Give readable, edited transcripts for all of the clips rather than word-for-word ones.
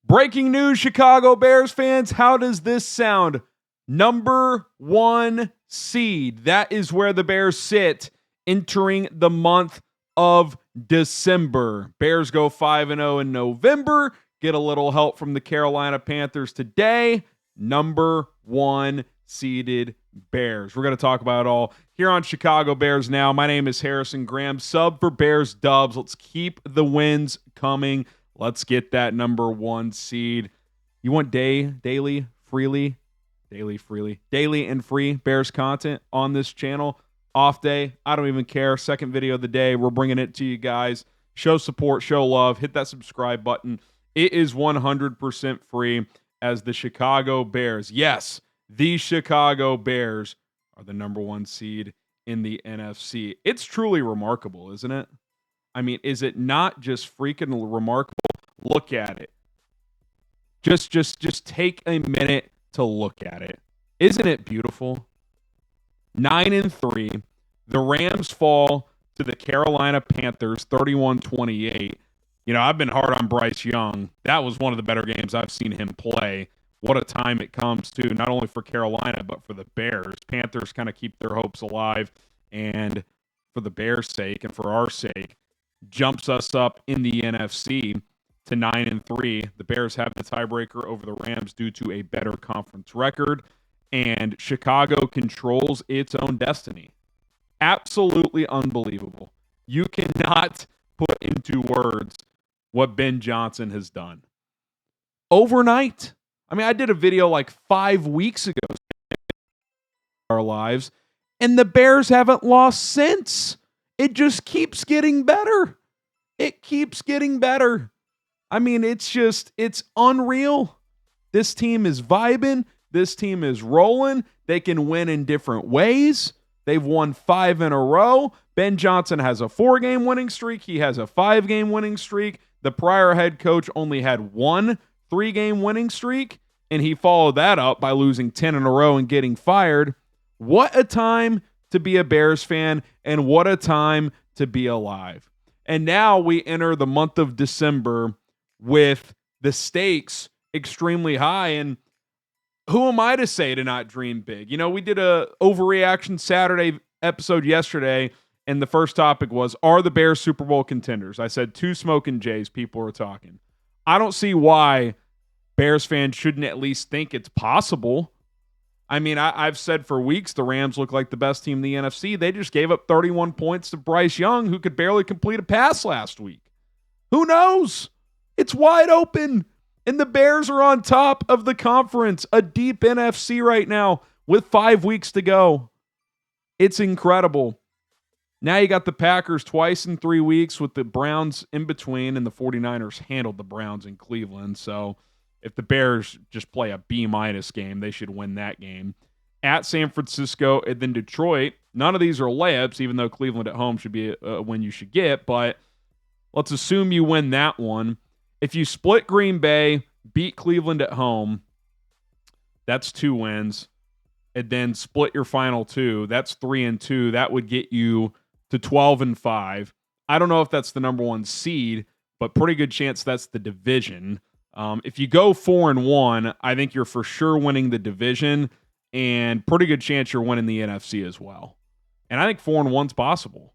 Breaking news, Chicago Bears fans. How does this sound? Number 1 seed. That is where the Bears sit entering the month of December. Bears go 5-0 in November. Get a little help from the Carolina Panthers today. Number 1 seeded Bears. We're going to talk about it all here on Chicago Bears Now. My name is Harrison Graham, sub for Bears Dubs. Let's keep the wins coming. Let's get that number 1 seed. You want daily and free Bears content on this channel. Off day, I don't even care. Second video of the day, we're bringing it to you guys. Show support, show love, hit that subscribe button. It is 100% free as the Chicago Bears. Yes, the Chicago Bears are the number 1 seed in the NFC. It's truly remarkable, isn't it? I mean, is it not just freaking remarkable? Look at it. Just take a minute to look at it. Isn't it beautiful? 9-3. The Rams fall to the Carolina Panthers 31-28. You know, I've been hard on Bryce Young. That was one of the better games I've seen him play. What a time it comes to, not only for Carolina, but for the Bears. Panthers kind of keep their hopes alive, and for the Bears' sake and for our sake, jumps us up in the NFC to 9-3. The Bears have the tiebreaker over the Rams due to a better conference record, and Chicago controls its own destiny. Absolutely unbelievable. You cannot put into words what Ben Johnson has done. Overnight. I mean, I did a video like 5 weeks ago our lives, and the Bears haven't lost since. It just keeps getting better. It keeps getting better. I mean, it's unreal. This team is vibing. This team is rolling. They can win in different ways. They've won 5 in a row. Ben Johnson has a 4-game winning streak. He has a 5-game winning streak. The prior head coach only had 1 3-game winning streak, and he followed that up by losing 10 in a row and getting fired. What a time to be a Bears fan, and what a time to be alive. And now we enter the month of December with the stakes extremely high, and who am I to say to not dream big? You know, we did a Overreaction Saturday episode yesterday, and the first topic was, are the Bears Super Bowl contenders? I said 2 smoking Jays. People were talking. I don't see why Bears fans shouldn't at least think it's possible. I mean, I've said for weeks the Rams look like the best team in the NFC. They just gave up 31 points to Bryce Young, who could barely complete a pass last week. Who knows? It's wide open. And the Bears are on top of the conference, a deep NFC right now with 5 weeks to go. It's incredible. Now you got the Packers twice in 3 weeks with the Browns in between, and the 49ers handled the Browns in Cleveland. So if the Bears just play a B- game, they should win that game. At San Francisco and then Detroit. None of these are layups, even though Cleveland at home should be a win you should get. But let's assume you win that one. If you split Green Bay, beat Cleveland at home, that's 2 wins. And then split your final 2, that's 3-2. That would get you to 12-5. I don't know if that's the number 1 seed, but pretty good chance that's the division. If you go 4-1, I think you're for sure winning the division, and pretty good chance you're winning the NFC as well. And I think 4-1's possible.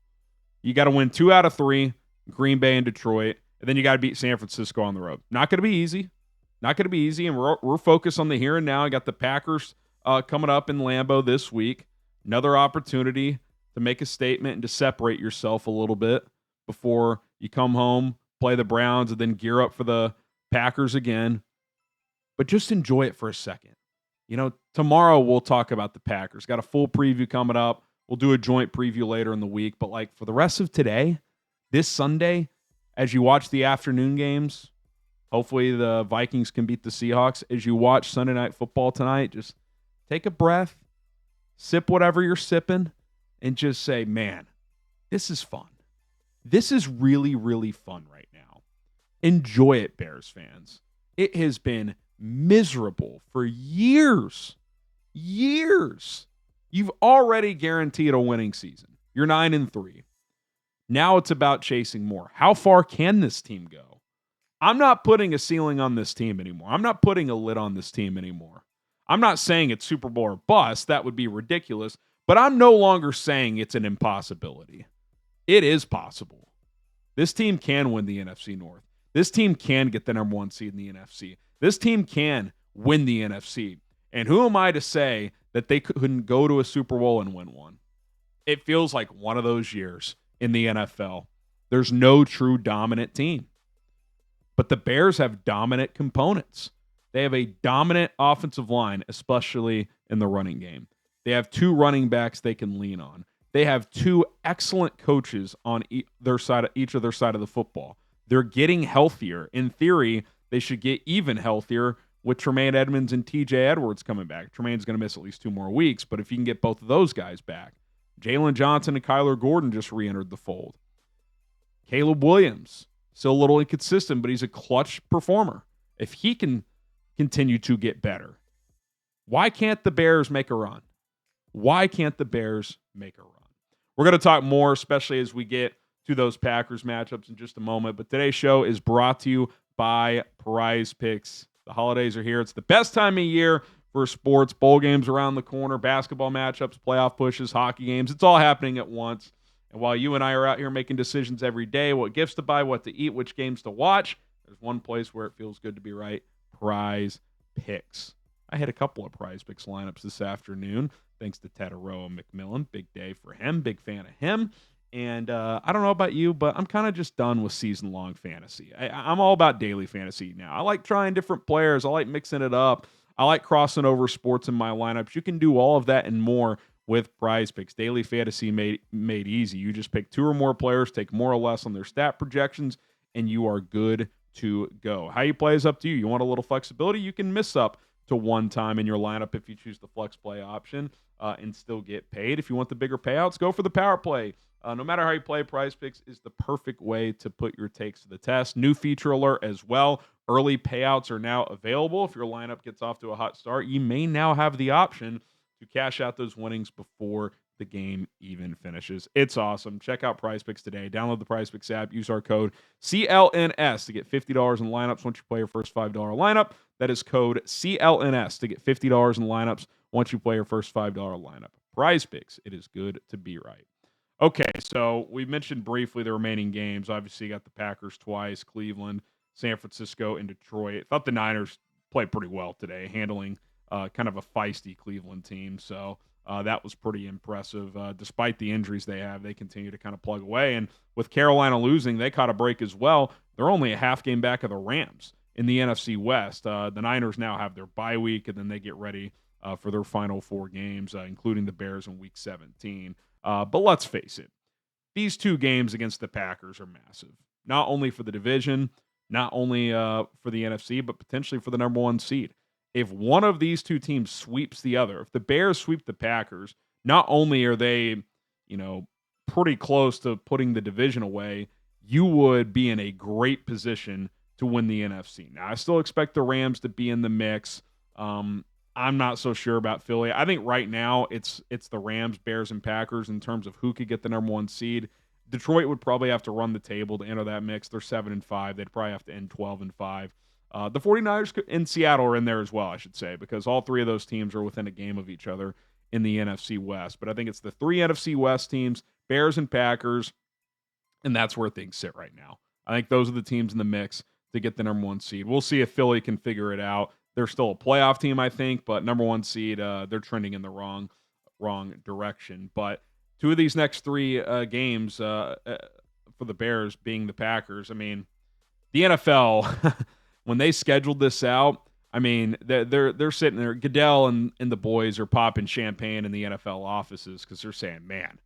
You got to win 2 out of 3, Green Bay and Detroit, and then you got to beat San Francisco on the road. Not going to be easy. Not going to be easy, and we're focused on the here and now. I got the Packers coming up in Lambeau this week. Another opportunity to make a statement and to separate yourself a little bit before you come home, play the Browns, and then gear up for the Packers again. But just enjoy it for a second. You know, tomorrow we'll talk about the Packers. Got a full preview coming up. We'll do a joint preview later in the week. But like for the rest of today, this Sunday, as you watch the afternoon games, hopefully the Vikings can beat the Seahawks. As you watch Sunday Night Football tonight, just take a breath, sip whatever you're sipping, and just say, man, this is fun. This is really, really fun right now. Enjoy it, Bears fans. It has been miserable for years. Years. You've already guaranteed a winning season. You're 9-3. Now it's about chasing more. How far can this team go? I'm not putting a ceiling on this team anymore. I'm not putting a lid on this team anymore. I'm not saying it's Super Bowl or bust. That would be ridiculous. But I'm no longer saying it's an impossibility. It is possible. This team can win the NFC North. This team can get the number 1 seed in the NFC. This team can win the NFC. And who am I to say that they couldn't go to a Super Bowl and win one? It feels like one of those years in the NFL. There's no true dominant team. But the Bears have dominant components. They have a dominant offensive line, especially in the running game. They have 2 running backs they can lean on. They have 2 excellent coaches on each of their side of the football. They're getting healthier. In theory, they should get even healthier with Tremaine Edmonds and TJ Edwards coming back. Tremaine's going to miss at least 2 more weeks, but if you can get both of those guys back. Jalen Johnson and Kyler Gordon just re-entered the fold. Caleb Williams, still a little inconsistent, but he's a clutch performer. If he can continue to get better, why can't the Bears make a run? Why can't the Bears make a run? We're going to talk more, especially as we get to those Packers matchups in just a moment. But today's show is brought to you by Prize Picks. The holidays are here. It's the best time of year for sports. Bowl games around the corner, basketball matchups, playoff pushes, hockey games. It's all happening at once. And while you and I are out here making decisions every day, what gifts to buy, what to eat, which games to watch, there's one place where it feels good to be right: Prize Picks. I had a couple of Prize Picks lineups this afternoon, thanks to Tetaroa McMillan. Big day for him. Big fan of him. And I don't know about you, but I'm kind of just done with season-long fantasy. I'm all about daily fantasy now. I like trying different players. I like mixing it up. I like crossing over sports in my lineups. You can do all of that and more with Prize Picks. Daily fantasy made easy. You just pick 2 or more players, take more or less on their stat projections, and you are good to go. How you play is up to you. You want a little flexibility? You can miss up to 1 time in your lineup if you choose the flex play option and still get paid. If you want the bigger payouts, go for the power play. No matter how you play, Prize Picks is the perfect way to put your takes to the test. New feature alert as well. Early payouts are now available. If your lineup gets off to a hot start, you may now have the option to cash out those winnings before the game even finishes. It's awesome. Check out Prize Picks today. Download the Prize Picks app. Use our code CLNS to get $50 in lineups once you play your first $5 lineup. That is code CLNS to get $50 in lineups once you play your first $5 lineup. Prize Picks. It is good to be right. Okay, so we mentioned briefly the remaining games. Obviously, you got the Packers twice, Cleveland, San Francisco, and Detroit. I thought the Niners played pretty well today, handling kind of a feisty Cleveland team. So that was pretty impressive. Despite the injuries they have, they continue to kind of plug away. And with Carolina losing, they caught a break as well. They're only a half game back of the Rams in the NFC West. The Niners now have their bye week, and then they get ready for their final 4 games, including the Bears in Week 17. But let's face it, these 2 games against the Packers are massive. Not only for the division, not only for the NFC, but potentially for the number 1 seed. If one of these 2 teams sweeps the other, if the Bears sweep the Packers, not only are they, pretty close to putting the division away, you would be in a great position to win the NFC. Now, I still expect the Rams to be in the mix. I'm not so sure about Philly. I think right now it's the Rams, Bears, and Packers in terms of who could get the number 1 seed. Detroit would probably have to run the table to enter that mix. They're 7-5. They'd probably have to end 12-5. The 49ers in Seattle are in there as well, I should say, because all 3 of those teams are within a game of each other in the NFC West. But I think it's the 3 NFC West teams, Bears and Packers, and that's where things sit right now. I think those are the teams in the mix to get the number 1 seed. We'll see if Philly can figure it out. They're still a playoff team, I think, but number 1 seed, they're trending in the wrong direction. But 2 of these next 3 games for the Bears being the Packers, I mean, the NFL, when they scheduled this out, I mean, they're sitting there. Goodell and the boys are popping champagne in the NFL offices because they're saying, man,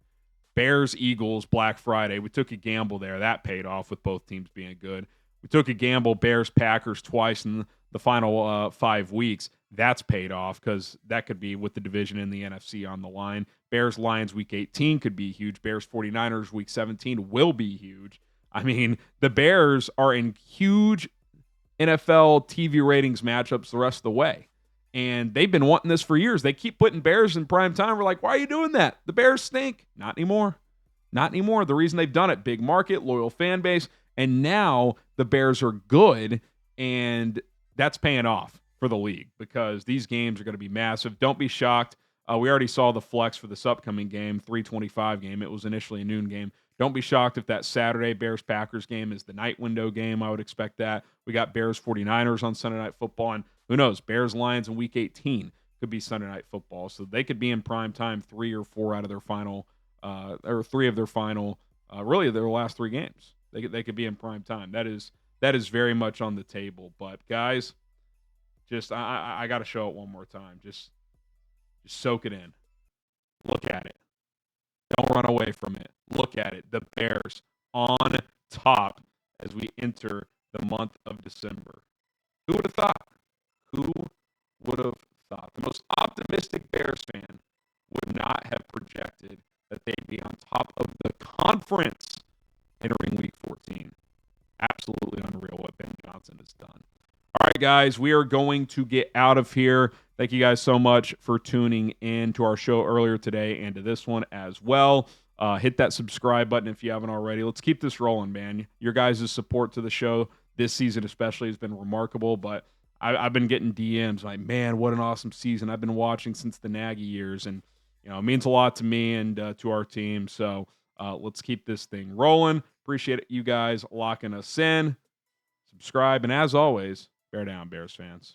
Bears, Eagles, Black Friday, we took a gamble there. That paid off with both teams being good. We took a gamble, Bears, Packers twice in the final 5 weeks. That's paid off because that could be with the division in the NFC on the line. Bears, Lions, Week 18 could be huge. Bears, 49ers, Week 17 will be huge. I mean, the Bears are in huge NFL TV ratings matchups the rest of the way. And they've been wanting this for years. They keep putting Bears in prime time. We're like, why are you doing that? The Bears stink. Not anymore. Not anymore. The reason they've done it, big market, loyal fan base, And now the Bears are good, and that's paying off for the league because these games are going to be massive. Don't be shocked. We already saw the flex for this upcoming game, 3:25 game. It was initially a noon game. Don't be shocked if that Saturday Bears-Packers game is the night window game. I would expect that. We got Bears-49ers on Sunday Night Football, and who knows, Bears-Lions in Week 18 could be Sunday Night Football. So they could be in prime time 3 or 4 out of their final, or 3 of their final, really their last 3 games. They could be in prime time. That is very much on the table. But guys, just I got to show it one more time. Just soak it in. Look at it. Don't run away from it. Look at it. The Bears on top as we enter the month of December. Who would have thought? Who would have thought? The most optimistic Bears fan would not have projected that they'd be on top of the conference entering Week 14. Absolutely unreal what Ben Johnson has done. All right, guys, we are going to get out of here. Thank you guys so much for tuning in to our show earlier today and to this one as well. Hit that subscribe button if you haven't already. Let's keep this rolling, man. Your guys' support to the show this season especially has been remarkable, but I've been getting DMs like, man, what an awesome season. I've been watching since the Nagy years, and it means a lot to me and to our team. So let's keep this thing rolling. Appreciate you guys locking us in. Subscribe, and as always, bear down, Bears fans.